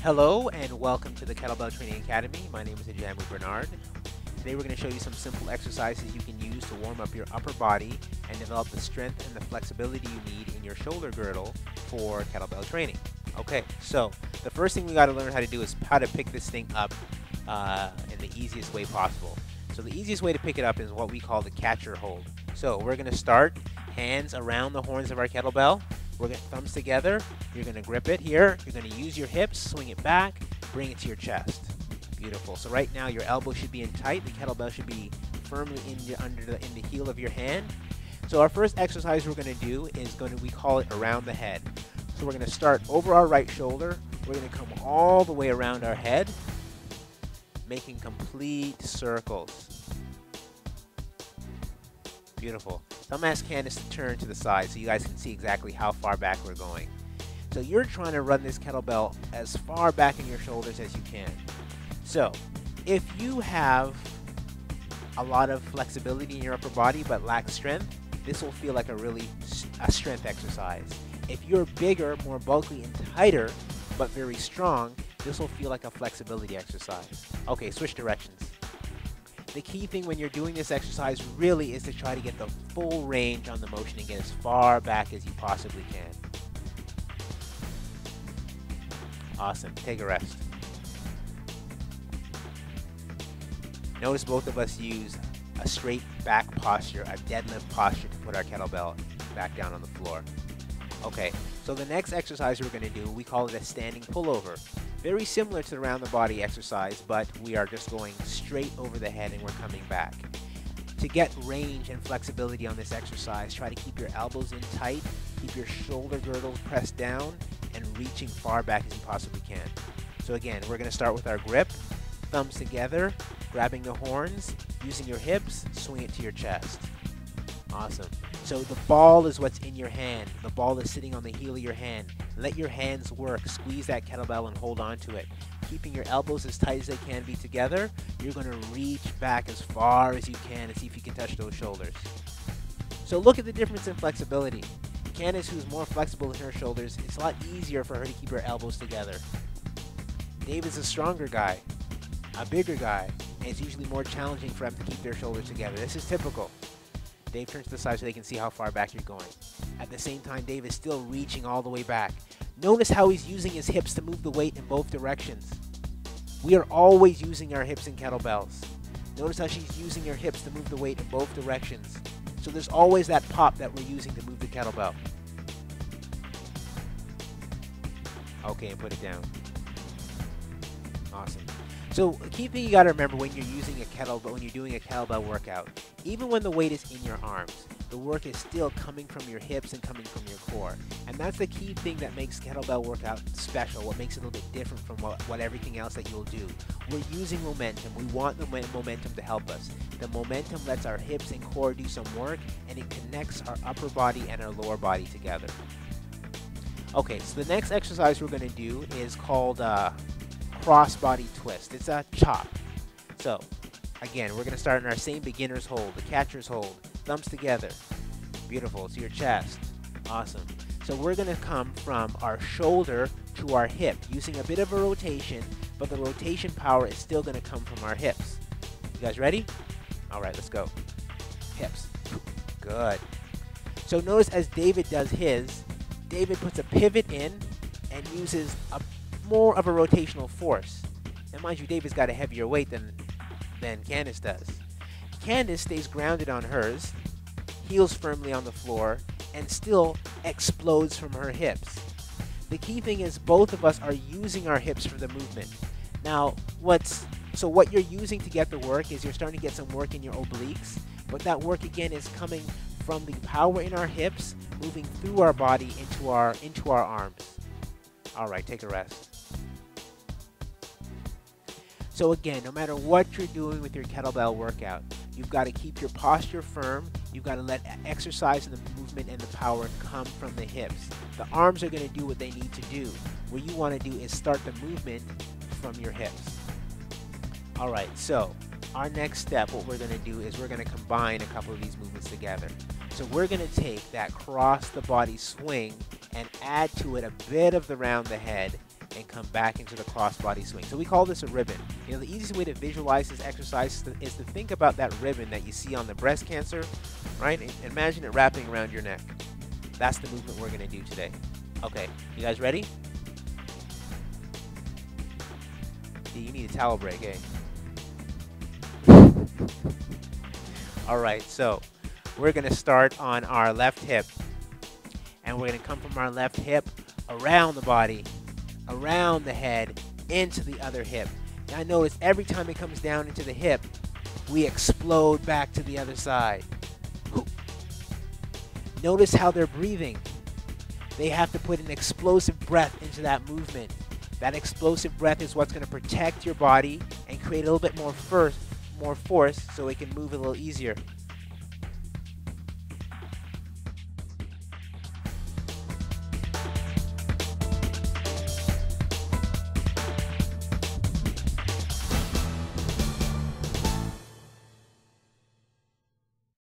Hello and welcome to the Kettlebell Training Academy. My name is Ajamu Bernard. Today we're going to show you some simple exercises you can use to warm up your upper body and develop the strength and the flexibility you need in your shoulder girdle for kettlebell training. Okay, so the first thing we got to learn how to do is how to pick this thing up in the easiest way possible. So the easiest way to pick it up is what we call the catcher hold. So we're going to start hands around the horns of our kettlebell. We're going to thumbs together. You're going to grip it here. You're going to use your hips, swing it back, bring it to your chest. Beautiful. So right now your elbow should be in tight. The kettlebell should be firmly in the heel of your hand. So our first exercise we're going to do is we call it around the head. So we're going to start over our right shoulder. We're going to come all the way around our head, making complete circles. Beautiful. So I'm going to ask Candace to turn to the side so you guys can see exactly how far back we're going. So you're trying to run this kettlebell as far back in your shoulders as you can. So if you have a lot of flexibility in your upper body but lack strength, this will feel like a strength exercise. If you're bigger, more bulky, and tighter but very strong, this will feel like a flexibility exercise. Okay, switch directions. The key thing when you're doing this exercise really is to try to get the full range on the motion and get as far back as you possibly can. Awesome. Take a rest. Notice both of us use a straight back posture, a deadlift posture to put our kettlebell back down on the floor. Okay, so the next exercise we're going to do, we call it a standing pullover. Very similar to the round the body exercise, but we are just going straight over the head and we're coming back. To get range and flexibility on this exercise, try to keep your elbows in tight, keep your shoulder girdles pressed down, and reaching far back as you possibly can. So again, we're going to start with our grip, thumbs together, grabbing the horns, using your hips, swing it to your chest. Awesome. So the ball is what's in your hand. The ball is sitting on the heel of your hand. Let your hands work. Squeeze that kettlebell and hold on to it. Keeping your elbows as tight as they can be together, you're going to reach back as far as you can and see if you can touch those shoulders. So look at the difference in flexibility. Candace, who's more flexible in her shoulders, it's a lot easier for her to keep her elbows together. Dave is a stronger guy, a bigger guy, and it's usually more challenging for them to keep their shoulders together. This is typical. Dave turns to the side so they can see how far back you're going. At the same time, Dave is still reaching all the way back. Notice how he's using his hips to move the weight in both directions. We are always using our hips in kettlebells. Notice how she's using her hips to move the weight in both directions. So there's always that pop that we're using to move the kettlebell. Okay, and put it down. Awesome. So the key thing you got to remember when you're using a kettlebell, when you're doing a kettlebell workout, even when the weight is in your arms, the work is still coming from your hips and coming from your core. And that's the key thing that makes kettlebell workout special, what makes it a little bit different from what everything else that you'll do. We're using momentum. We want the momentum to help us. The momentum lets our hips and core do some work, and it connects our upper body and our lower body together. Okay, so the next exercise we're going to do is called cross body twist. It's a chop. So again, we're going to start in our same beginner's hold, the catcher's hold, thumbs together. Beautiful, to your chest. Awesome. So we're going to come from our shoulder to our hip using a bit of a rotation, but the rotation power is still going to come from our hips. You guys ready? All right, let's go. Hips. Good. So notice as David does his, David puts a pivot in and uses more of a rotational force. And mind you, David's got a heavier weight than Candace does. Candace stays grounded on hers, heels firmly on the floor, and still explodes from her hips. The key thing is both of us are using our hips for the movement. Now, what you're using to get the work is you're starting to get some work in your obliques, but that work again is coming from the power in our hips, moving through our body into our arms. All right, take a rest. So again, no matter what you're doing with your kettlebell workout, you've got to keep your posture firm. You've got to let exercise and the movement and the power come from the hips. The arms are going to do what they need to do. What you want to do is start the movement from your hips. All right, so our next step, what we're going to do is we're going to combine a couple of these movements together. So we're going to take that cross the body swing and add to it a bit of the round the head and come back into the crossbody swing. So we call this a ribbon. You know, the easiest way to visualize this exercise is to think about that ribbon that you see on the breast cancer, right? And imagine it wrapping around your neck. That's the movement we're gonna do today. Okay, you guys ready? You need a towel break, eh? All right, so we're gonna start on our left hip, and we're gonna come from our left hip around the body, around the head, into the other hip. Now notice every time it comes down into the hip, we explode back to the other side. Notice how they're breathing. They have to put an explosive breath into that movement. That explosive breath is what's going to protect your body and create a little bit more force so it can move a little easier.